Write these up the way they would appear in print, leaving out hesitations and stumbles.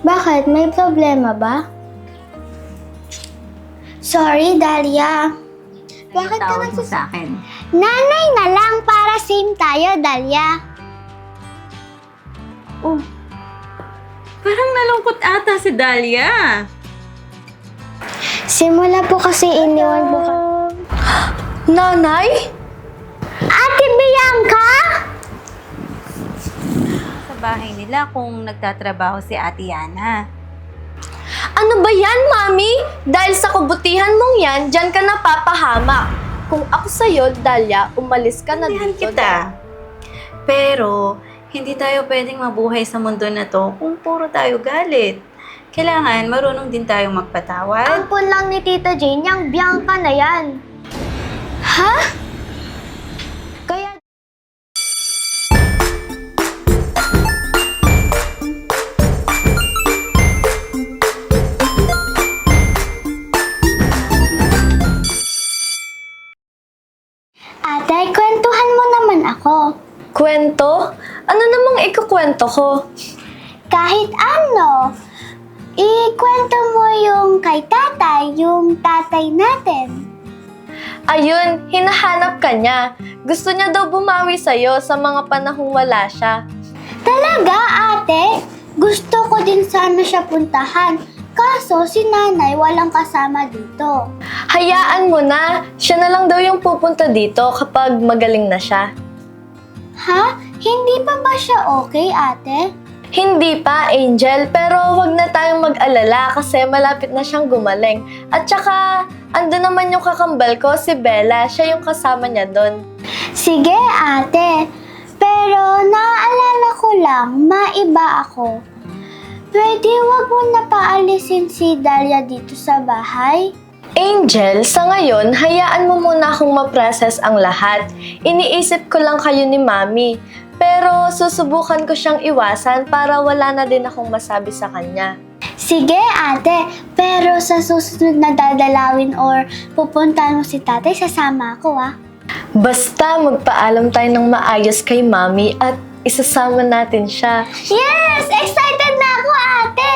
Bakit? May problema ba? Sorry, Dahlia. Bakit ka Tawag mo sa akin? Nanay na lang para same tayo, Dahlia. Oh, parang nalungkot ata si Dahlia. Simula po kasi iniwan po ka. Nanay? Ate Bianca? Sa bahay nila kung nagtatrabaho si Ate Yana. Ano ba yan, Mami? Dahil sa kabutihan mong yan, dyan ka napapahamak. Kung ako sa'yo, Dahlia, umalis ka na Tindihan dito. kita. Pero, hindi tayo pwedeng mabuhay sa mundo na to kung puro tayo galit. Kailangan marunong din tayong magpatawad. Ampun lang ni Tita Jane, yung Bianca na yan. Ha? Kaya... Ate, kwentuhan mo naman ako. Kwento? Ano namang ikukwento ko? Kahit ano, ikwento mo yung kay tatay, yung tatay natin. Ayun, hinahanap ka niya. Gusto niya daw bumawi sa'yo sa mga panahong wala siya. Talaga, ate? Gusto ko din sana siya puntahan. Kaso si nanay walang kasama dito. Hayaan mo na, siya na lang daw yung pupunta dito kapag magaling na siya. Ha? Hindi pa ba siya okay, ate? Hindi pa, Angel, pero wag na tayong mag-alala kasi malapit na siyang gumaling. At saka, ando naman yung kakambal ko, si Bella, siya yung kasama niya doon. Sige, ate. Pero naaalala ko lang, maiba ako. Pwede wag mo na paalisin si Dahlia dito sa bahay? Angel, sa ngayon, hayaan mo muna akong ma-process ang lahat. Iniisip ko lang kayo ni Mami. Pero susubukan ko siyang iwasan para wala na din akong masabi sa kanya. Sige, ate. Pero sa susunod na dadalawin or pupuntahan mo si tatay, sasama ako, ah. Basta magpaalam tayo ng maayos kay Mami at isasama natin siya. Yes! Excited na ako, ate!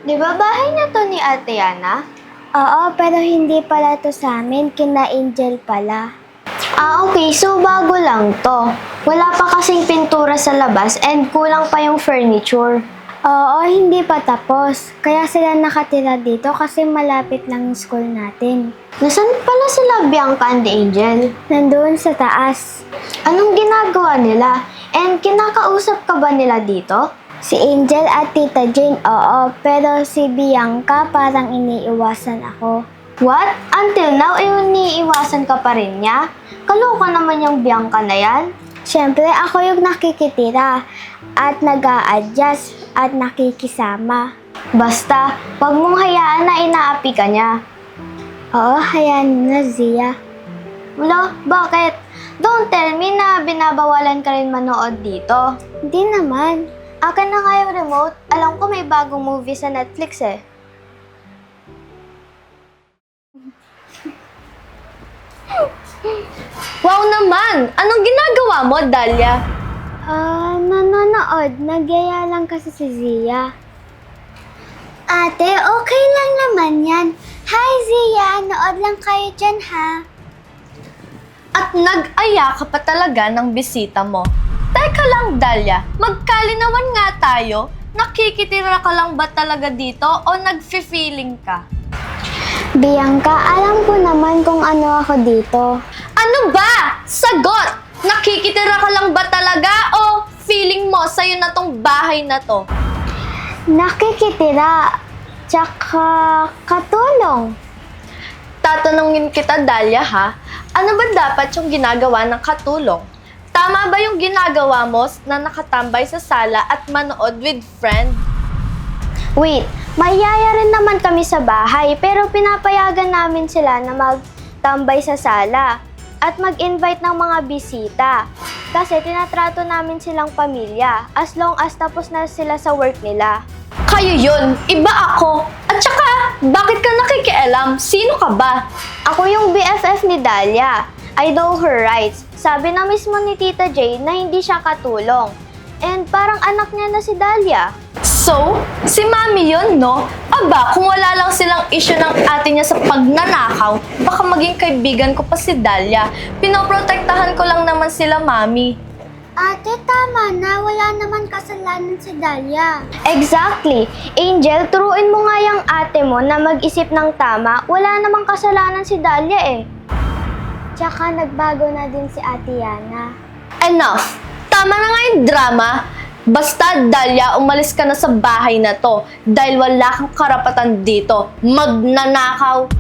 Di ba bahay na to ni Ate Yana? Oo, pero hindi pala to sa amin. Kina Angel pala. Ah, okay. So, bago lang to. Wala pa kasing pintura sa labas and kulang pa yung furniture. Oo, hindi pa tapos. Kaya sila nakatira dito kasi malapit lang yung school natin. Nasaan pala sila Bianca and Angel? Nandoon sa taas. Anong ginagawa nila? And kinakausap ka ba nila dito? Si Angel at Tita Jane, oo. Pero si Bianca parang iniiwasan ako. What? Until now, iniiwasan ka pa rin niya? Kaloka naman yung Bianca na yan? Siyempre, ako yung nakikitira at nag-a-adjust at nakikisama. Basta, wag mong hayaan na inaapi ka niya. Oo, hayaan mo na, Zia. Wala, bakit? Don't tell me na binabawalan ka rin manood dito. Hindi naman. Akin na nga yung remote. Alam ko may bagong movie sa Netflix eh. Wow naman! Anong ginagawa mo, Dahlia? Nanonood. Nagyaya lang kasi si Zia. Ate, okay lang naman yan. Hi, Zia. Nood lang kayo dyan, ha? At nag-aya ka pa talaga ng bisita mo. Teka lang, Dahlia. Magkalinawan nga tayo. Nakikitira ka lang ba talaga dito o nag-feeling ka? Bianca, alam ko naman kung ano ako dito. Ano ba? Sagot! Nakikitira ka lang ba talaga o feeling mo sa'yo na tong bahay na to? Nakikitira. Tsaka katulong. Tatanungin kita, Dahlia, ha? Ano ba dapat yung ginagawa ng katulong? Tama ba yung ginagawa mo na nakatambay sa sala at manood with friend? Wait, mayaya rin naman kami sa bahay pero pinapayagan namin sila na magtambay sa sala. at mag-invite ng mga bisita. Kasi tinatrato namin silang pamilya as long as tapos na sila sa work nila. Kayo yun, iba ako. At saka, bakit ka nakikialam? Sino ka ba? Ako yung BFF ni Dahlia. I know her rights. Sabi na mismo ni Tita Jane na hindi siya katulong. And parang anak niya na si Dahlia. So, si Mami yun, no? Aba, kung wala lang silang issue ng ate niya sa pagnanakaw, baka maging kaibigan ko pa si Dahlia. Pinoprotektahan ko lang naman sila, Mami. Ate, tama na. Wala naman kasalanan si Dahlia. Exactly. Angel, turuin mo nga yung ate mo na mag-isip ng tama. Wala namang kasalanan si Dahlia eh. Tsaka nagbago na din si Ate Yana. Enough! Tama na nga yung drama. Basta, Dahlia, umalis ka na sa bahay na to dahil wala kang karapatan dito. Magnanakaw.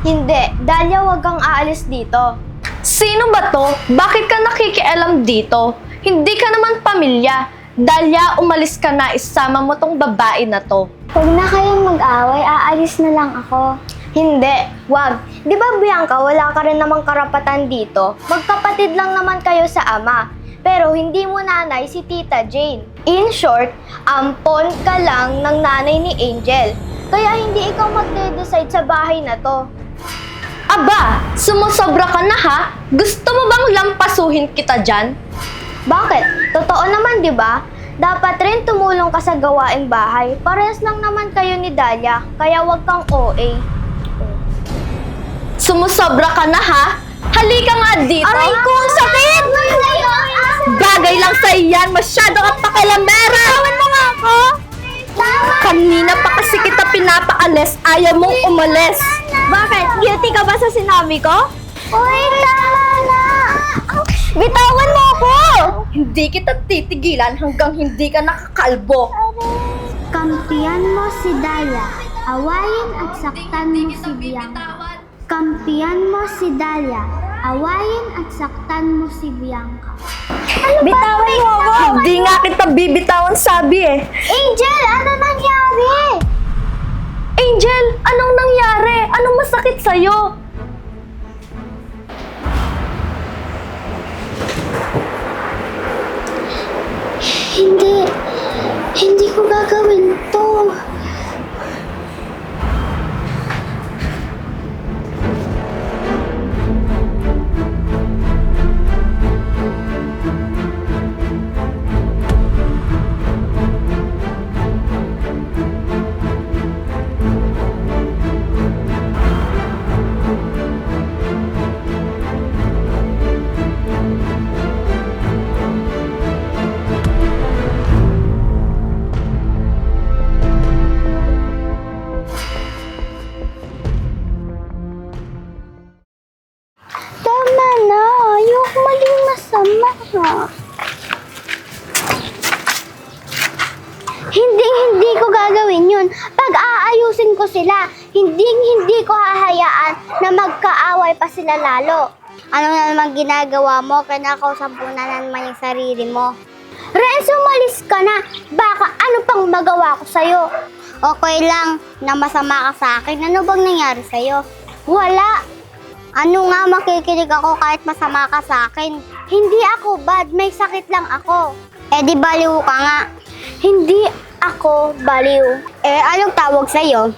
Hindi, Dahlia, wag kang aalis dito. Sino ba to? Bakit ka nakikialam dito? Hindi ka naman pamilya. Dahlia, umalis ka na. Isama mo tong babae na to. Huwag na kayong mag-away. Aalis na lang ako. Hindi, wag. Di ba, Bianca, wala ka rin namang karapatan dito? Magkapatid lang naman kayo sa ama. Pero hindi mo nanay si Tita Jane. In short, ampon ka lang ng nanay ni Angel. Kaya hindi ikaw magde-decide sa bahay na to. Aba, sumusobra ka na ha? Gusto mo bang lampasuhin kita dyan? Bakit? Totoo naman, di ba? Dapat rin tumulong ka sa gawaing bahay. Parehas lang naman kayo ni Dahlia, kaya wag kang OA. Sumusobra ka na ha? Halika nga dito. Aray ko, ang sakit! Bagay lang sa iyan, masyado kang pakilamera! Tawan mo nga ako! Kanina pa kasi kita pinapaalis, ayaw mong umalis. Bakit? Guilty ka ba sa sinabi ko? Uy, tama na! Bitawan mo ako! Hindi kita titigilan hanggang hindi ka nakakalbo. Kampiyan mo si Dahlia. Awayin at saktan mo si Bianca. Kampiyan mo si Dahlia. Awayin at saktan mo si Bianca. Bitawan mo ako! Hindi nga kita bibitawan sabi eh. Angel, ano nangyari? Angel, anong nangyari? Anong masakit sa'yo? Hindi ko gagawin to. Tama na. Ayoko maging masama. Hindi ko gagawin yun. Pag aayusin ko sila, hindi ko hahayaan na magkaaway pa sila lalo. Ano na naman ginagawa mo? Kinakausap mo na naman yung sarili mo. Renzo, umalis ka na. Baka ano pang magawa ko sa'yo? Okay lang na masama ka sa akin. Ano bang nangyari sa'yo? Wala. Ano nga, makikinig ako kahit masama ka sa akin. Hindi ako bad, may sakit lang ako. Eh di baliw ka nga. Hindi ako baliw. Eh anong tawag sa'yo?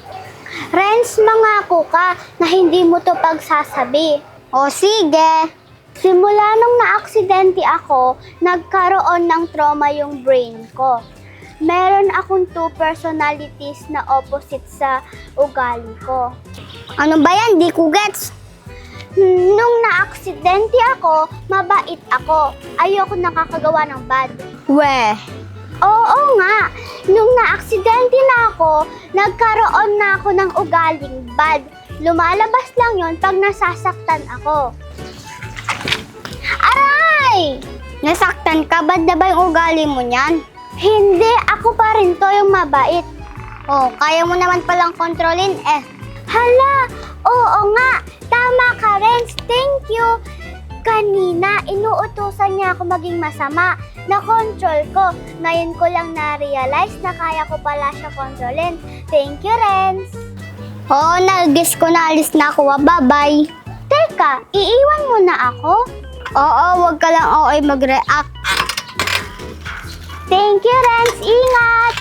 Renz, mangako ka na hindi mo to pagsasabi. O sige. Simula nung na-aksidente ako, nagkaroon ng trauma yung brain ko. Meron akong 2 personalities na opposite sa ugali ko. Ano ba yan? Di ko gets. Nung na-aksidente ako, mabait ako. Ayoko nakakagawa ng bad. Weh. Oo nga. Nung na-aksidente na ako, nagkaroon na ako ng ugaling bad. Lumalabas lang yon pag nasasaktan ako. Aray! Nasaktan ka? Bad na ba yung ugali mo niyan? Hindi. Ako pa rin to yung mabait. Oh, kaya mo naman palang kontrolin eh. Hala! Oo nga! Tama ka, Renz. Thank you. Kanina, inuutusan niya ako maging masama. Na-control ko. Ngayon ko lang na-realize na kaya ko pala siya kontrolin. Thank you, Renz. Oo, nag-guess ko na alis na ako. Bye-bye. Teka Teka, iiwan mo na ako? Oo, wag ka lang okay mag-react. Thank you, Renz. Ingat!